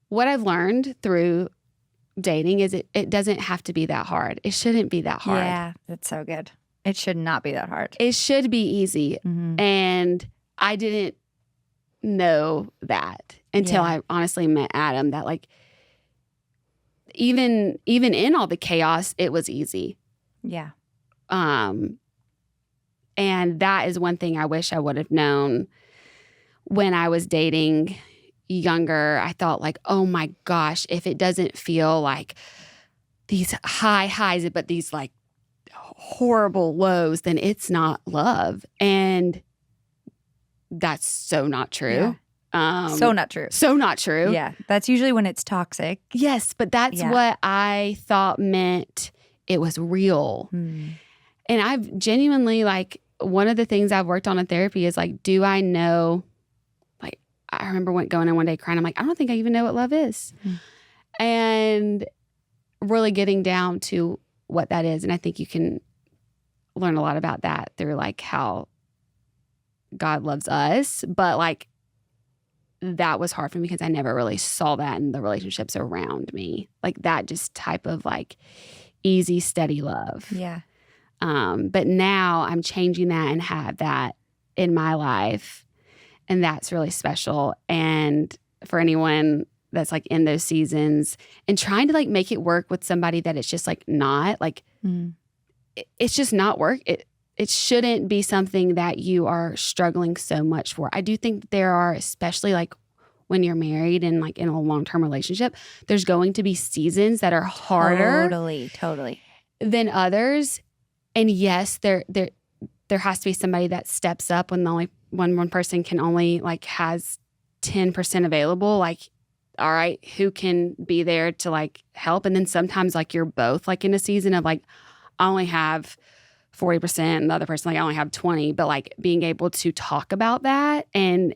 what I've learned through dating is it doesn't have to be that hard. It shouldn't be that hard. Yeah, that's so good. It should not be that hard. It should be easy. Mm-hmm. And I didn't know that until I honestly met Adam, that like even in all the chaos, it was easy. Yeah. And that is one thing I wish I would have known when I was dating younger. I thought like, oh my gosh, if it doesn't feel like these high highs, but these like horrible lows, then it's not love. And that's so not true. Yeah. So not true. So not true. Yeah. That's usually when it's toxic. Yes, but that's what I thought meant it was real. And I've genuinely like, one of the things I've worked on in therapy is like, do I know, like, I remember going in one day crying. I'm like, I don't think I even know what love is. And really getting down to what that is. And I think you can learn a lot about that through like how God loves us. But like, that was hard for me because I never really saw that in the relationships around me. Like that just type of like easy, steady love. Yeah. But now I'm changing that and have that in my life. And that's really special. And for anyone that's like in those seasons and trying to like make it work with somebody that it's just like not like, it's just not work. It shouldn't be something that you are struggling so much for. I do think that there are, especially like when you're married and like in a long-term relationship, there's going to be seasons that are harder totally than others. And yes, there has to be somebody that steps up when one person can only like has 10% available. Like, all right, who can be there to like help? And then sometimes like you're both like in a season of like, I only have 40% and the other person, like I only have 20, but like being able to talk about that and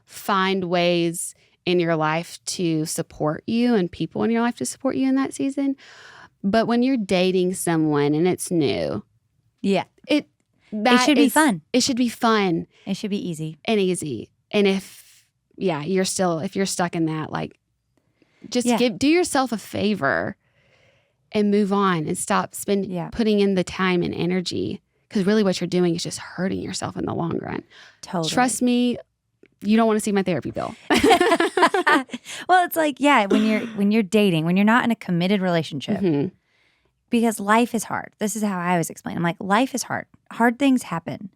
find ways in your life to support you and people in your life to support you in that season. But when you're dating someone and it's new, it should be fun. It should be fun. It should be easy. And if you're stuck in that, like just do yourself a favor and move on and stop putting in the time and energy. Because really what you're doing is just hurting yourself in the long run. Totally. Trust me, you don't want to see my therapy bill. Well, it's like, when you're dating, when you're not in a committed relationship, because life is hard. This is how I always explain. I'm like, life is hard. Hard things happen.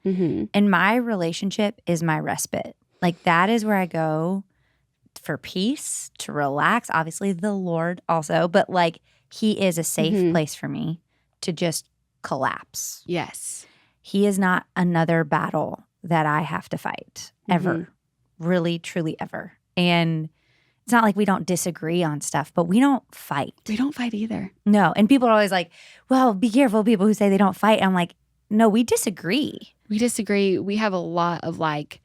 And my relationship is my respite. Like that is where I go for peace, to relax. Obviously, the Lord also, but like he is a safe place for me to just collapse. Yes. He is not another battle that I have to fight ever, really, truly ever. And it's not like we don't disagree on stuff, but we don't fight. We don't fight either. No. And people are always like, well, be careful, people who say they don't fight. I'm like, no, we disagree. We disagree. We have a lot of like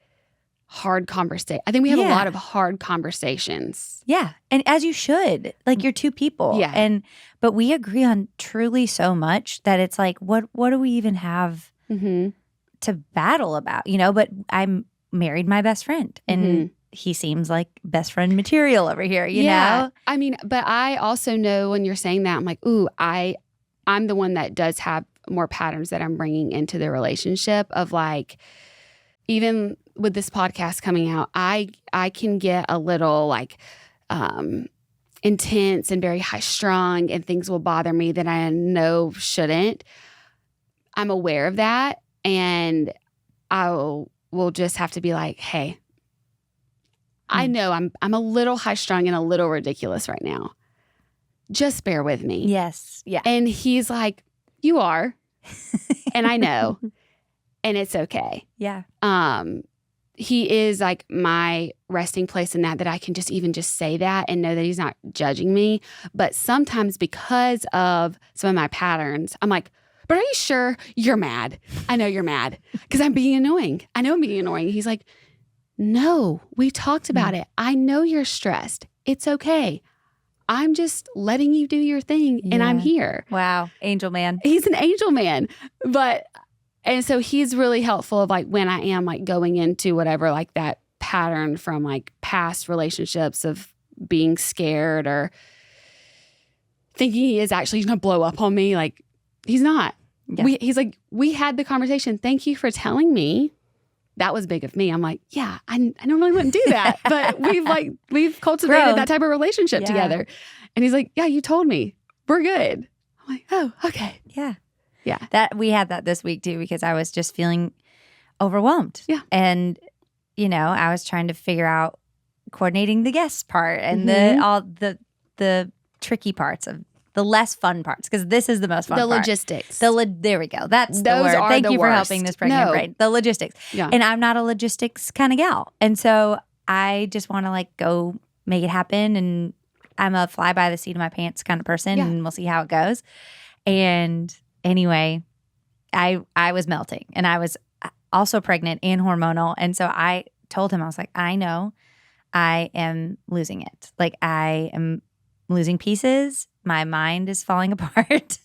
hard conversation. I think we have a lot of hard conversations. Yeah. And as you should, like you're two people. Yeah. But we agree on truly so much that it's like, what do we even have to battle about, you know? But I married my best friend and he seems like best friend material over here, you know? I mean, but I also know when you're saying that, I'm like, ooh, I'm the one that does have more patterns that I'm bringing into the relationship of like, even with this podcast coming out, I can get a little like intense and very high strung and things will bother me that I know shouldn't. I'm aware of that and I will just have to be like, hey, I know I'm a little high strung and a little ridiculous right now. Just bear with me. Yes. Yeah. And he's like, you are. And I know. And it's okay. Yeah. He is like my resting place in that I can just even just say that and know that he's not judging me. But sometimes because of some of my patterns, I'm like, but are you sure you're mad? I know you're mad because I'm being annoying. I know I'm being annoying. He's like, no, we talked about it. I know you're stressed. It's okay. I'm just letting you do your thing and I'm here. Wow. Angel man. He's an angel man. And so he's really helpful of like when I am like going into whatever, like that pattern from like past relationships of being scared or thinking he is actually going to blow up on me. Like he's not. Yeah. He's like, we had the conversation. Thank you for telling me. That was big of me. I'm like, yeah, I normally wouldn't do that. But we've cultivated that type of relationship together. And he's like, yeah, you told me. We're good. I'm like, oh, okay. Yeah. Yeah. That we had that this week too, because I was just feeling overwhelmed. Yeah. And, you know, I was trying to figure out coordinating the guest part and the tricky parts of the less fun parts, because this is the most fun part. Logistics. There we go. That's the word. Thank you for helping this pregnant brain. The logistics. Yeah. And I'm not a logistics kind of gal. And so I just want to like go make it happen. And I'm a fly by the seat of my pants kind of person and we'll see how it goes. And anyway, I was melting and I was also pregnant and hormonal. And so I told him, I was like, I know I am losing it. Like I am losing pieces. My mind is falling apart.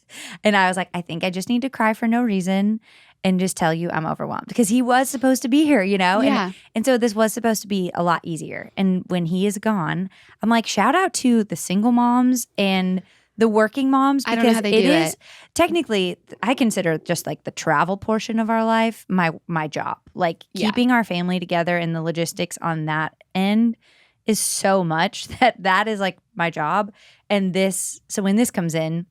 And I was like, I think I just need to cry for no reason and just tell you I'm overwhelmed. Because he was supposed to be here, you know? Yeah. And so this was supposed to be a lot easier. And when he is gone, I'm like, shout out to the single moms and the working moms. I don't know how they do it. Technically, I consider just like the travel portion of our life my job. Like keeping our family together and the logistics on that end is so much that is like my job. And so when this comes in,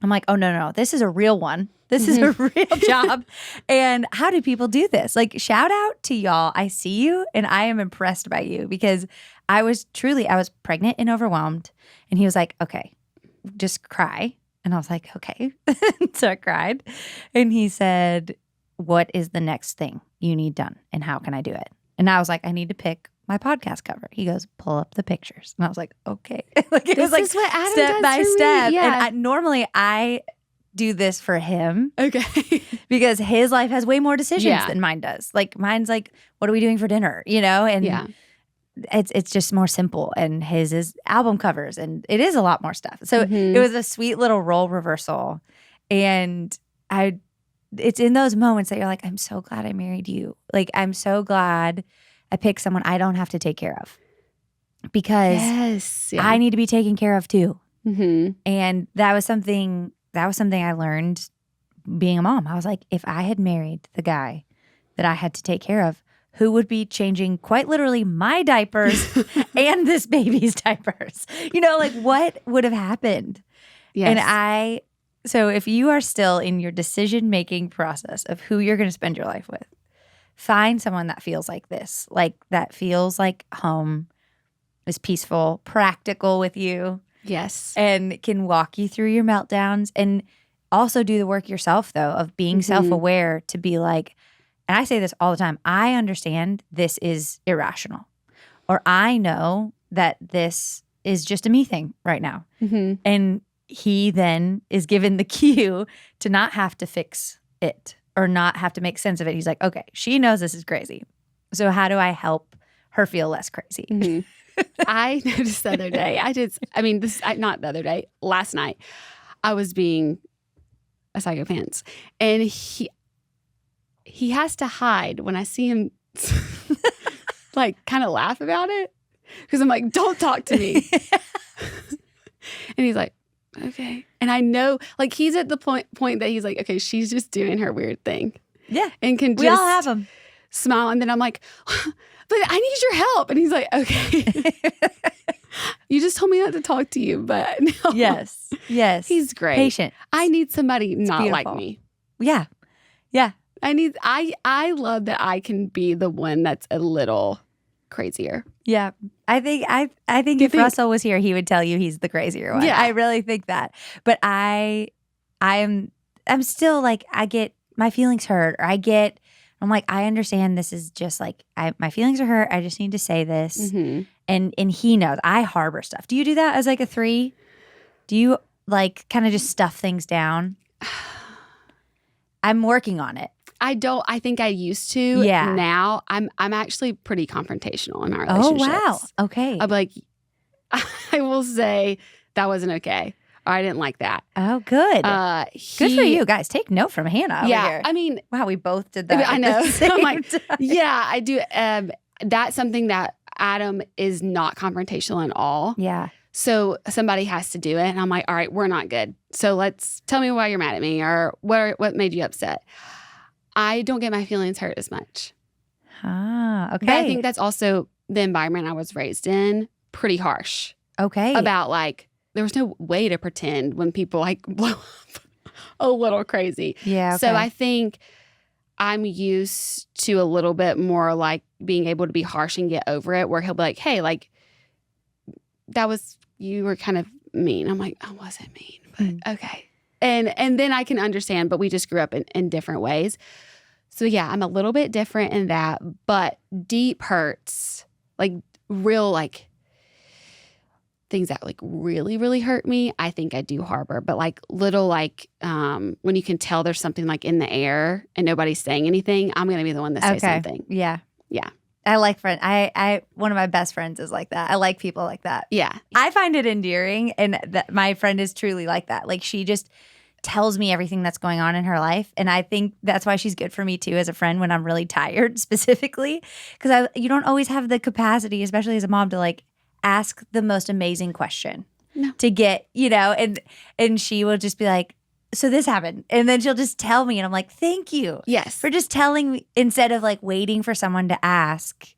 I'm like, oh, no, this is a real one. This is a real job. And how do people do this? Like, shout out to y'all. I see you and I am impressed by you, because I was pregnant and overwhelmed. And he was like, okay, just cry. And I was like, okay. So I cried. And he said, what is the next thing you need done? And how can I do it? And I was like, I need to pick my podcast cover. He goes, pull up the pictures. And I was like, okay. Like it was like what Adam step does by for step. Me. Yeah. And normally I do this for him. Okay. Because his life has way more decisions than mine does. Like mine's like, what are we doing for dinner? You know? And it's just more simple. And his is album covers and it is a lot more stuff. So it was a sweet little role reversal. And it's in those moments that you're like, I'm so glad I married you. Like, I'm so glad I picked someone I don't have to take care of, because I need to be taken care of too. Mm-hmm. And that was something I learned being a mom. I was like, if I had married the guy that I had to take care of, who would be changing quite literally my diapers and this baby's diapers, you know, like what would have happened? Yes. And so if you are still in your decision-making process of who you're going to spend your life with, find someone that feels like this, like that feels like home, is peaceful, practical with you, Yes. and can walk you through your meltdowns, and also do the work yourself, though, of being self-aware to be like, and I say this all the time, I understand this is irrational, or I know that this is just a me thing right now. And he then is given the cue to not have to fix it or not have to make sense of it. He's like, okay, she knows this is crazy. So how do I help her feel less crazy? I noticed the other day, not the other day, last night, I was being a psychopath, and he has to hide when I see him like kind of laugh about it, because I'm like, don't talk to me. And he's like, okay. And I know, like, he's at the point that he's like, okay, she's just doing her weird thing. Yeah. And can just we all have them. Smile. And then I'm like, but I need your help. And he's like, okay. You just told me not to talk to you, but no. Yes. He's great. Patient. I need somebody not beautiful. like me. Yeah. I love that I can be the one that's a little crazier. Yeah. I think if Russell was here, he would tell you he's the crazier one. Yeah. I really think that. But I'm still like, I get my feelings hurt, or I'm like, I understand this is just like, my feelings are hurt. I just need to say this. And he knows I harbor stuff. Do you do that as like a 3? Do you like kind of just stuff things down? I'm working on it. I think I used to. Yeah. Now I'm actually pretty confrontational in our relationships. Oh, wow. Okay. I'll be like, I will say that wasn't okay. Or I didn't like that. Oh, good. Good for you guys. Take note from Hannah over here. I mean. Wow, we both did that. I know. I'm like, time. yeah, I do. That's something that Adam is not confrontational at all. Yeah. So somebody has to do it. And I'm like, all right, we're not good. So tell me why you're mad at me, or what made you upset. I don't get my feelings hurt as much. Ah, okay. But I think that's also the environment I was raised in, pretty harsh. Okay. About like, there was no way to pretend when people like blow up a little crazy. Yeah. Okay. So I think I'm used to a little bit more like being able to be harsh and get over it, where he'll be like, hey, like, you were kind of mean. I'm like, I wasn't mean, but okay. And then I can understand, but we just grew up in different ways. So yeah, I'm a little bit different in that, but deep hurts, like real, like things that like really, really hurt me, I think I do harbor. But like little, like when you can tell there's something like in the air and nobody's saying anything, I'm going to be the one that says something. Yeah. Yeah. I like friends. One of my best friends is like that. I like people like that. Yeah. I find it endearing, and that my friend is truly like that. Like, she just tells me everything that's going on in her life, and I think that's why she's good for me too as a friend when I'm really tired, specifically, because you don't always have the capacity, especially as a mom, to like ask the most amazing question to get, and she will just be like, so this happened. And then she'll just tell me. And I'm like, thank you. Yes. For just telling me, instead of like waiting for someone to ask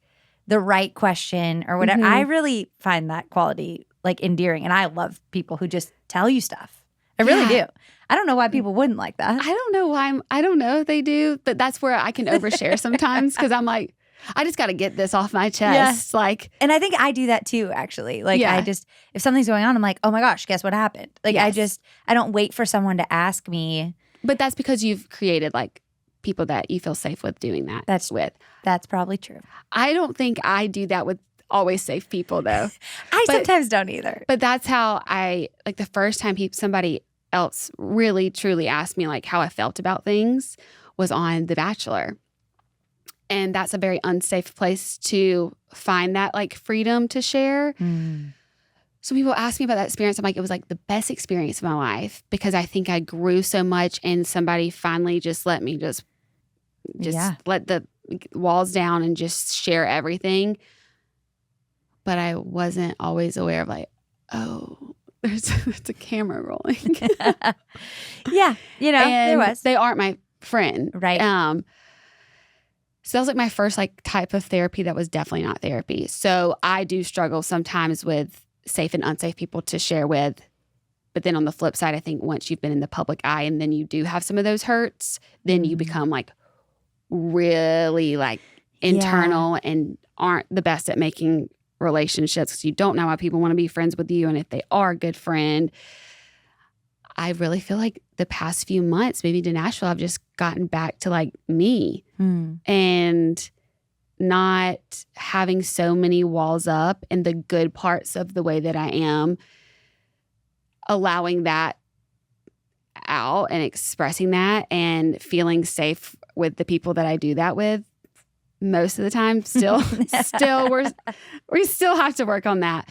the right question or whatever. I really find that quality like endearing. And I love people who just tell you stuff. I really do. I don't know why people wouldn't like that. I don't know why. I don't know if they do, but that's where I can overshare sometimes, because I'm like, I just got to get this off my chest. Yeah. Like, and I think I do that too, actually. Like, if something's going on, I'm like, oh my gosh, guess what happened? Like, I don't wait for someone to ask me. But that's because you've created like people that you feel safe with doing that. That's probably true. I don't think I do that with always safe people though. Sometimes don't either. But that's how like the first time somebody else really truly asked me like how I felt about things was on The Bachelor. And that's a very unsafe place to find that like freedom to share. So people ask me about that experience. I'm like, it was like the best experience of my life, because I think I grew so much, and somebody finally just let me just let the walls down and just share everything. But I wasn't always aware of like, oh, there's a camera rolling. Yeah. There was. They aren't my friend. Right. So that was like my first like type of therapy that was definitely not therapy. So I do struggle sometimes with safe and unsafe people to share with. But then on the flip side, I think once you've been in the public eye and then you do have some of those hurts, then you become like really like internal and aren't the best at making relationships because you don't know how people want to be friends with you and if they are a good friend. I really feel like the past few months, maybe to Nashville, I've just gotten back to like me and not having so many walls up and the good parts of the way that I am, allowing that out and expressing that and feeling safe with the people that I do that with. Most of the time, still we still have to work on that.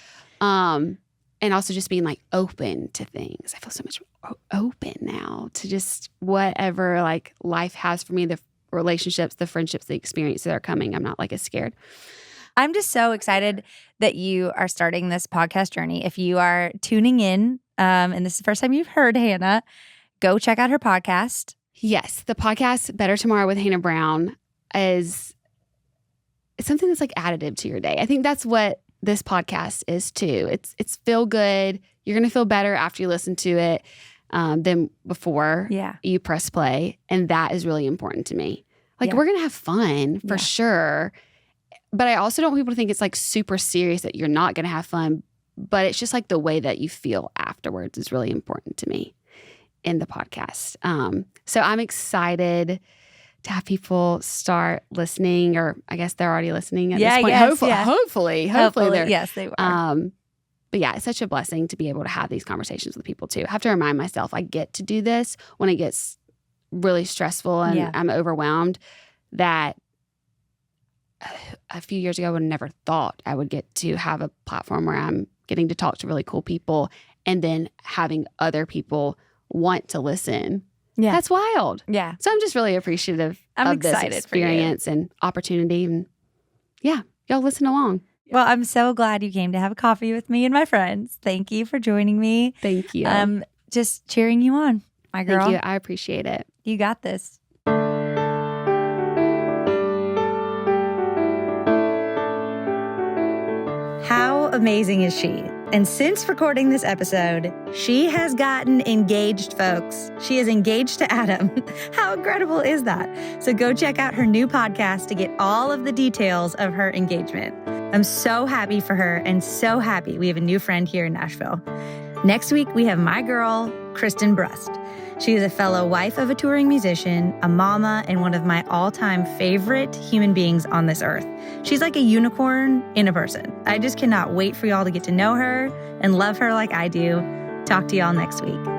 And also just being like open to things. I feel so much open now to just whatever like life has for me, the relationships, the friendships, the experiences that are coming. I'm not like as scared. I'm just so excited that you are starting this podcast journey. If you are tuning in, and this is the first time you've heard Hannah, go check out her podcast. Yes, the podcast Better Tomorrow with Hannah Brown is something that's like additive to your day. I think that's what this podcast is too. It's feel good. You're going to feel better after you listen to it than before you press play. And that is really important to me. Like we're going to have fun for sure. But I also don't want people to think it's like super serious that you're not going to have fun. But it's just like the way that you feel afterwards is really important to me in the podcast. So I'm excited to have people start listening, or I guess they're already listening at this point. Hopefully they're. Yes, they are. But yeah, it's such a blessing to be able to have these conversations with people too. I have to remind myself I get to do this when it gets really stressful and I'm overwhelmed, that a few years ago I would have never thought I would get to have a platform where I'm getting to talk to really cool people and then having other people want to listen. Yeah. That's wild. Yeah. So I'm just really appreciative of this experience and opportunity. And yeah, y'all listen along. Well, I'm so glad you came to have a coffee with me and my friends. Thank you for joining me. Thank you. Just cheering you on, my girl. Thank you. I appreciate it. You got this. How amazing is she? And since recording this episode, she has gotten engaged, folks. She is engaged to Adam. How incredible is that? So go check out her new podcast to get all of the details of her engagement. I'm so happy for her and so happy we have a new friend here in Nashville. Next week, we have my girl, Kristen Brust. She is a fellow wife of a touring musician, a mama, and one of my all-time favorite human beings on this earth. She's like a unicorn in a person. I just cannot wait for y'all to get to know her and love her like I do. Talk to y'all next week.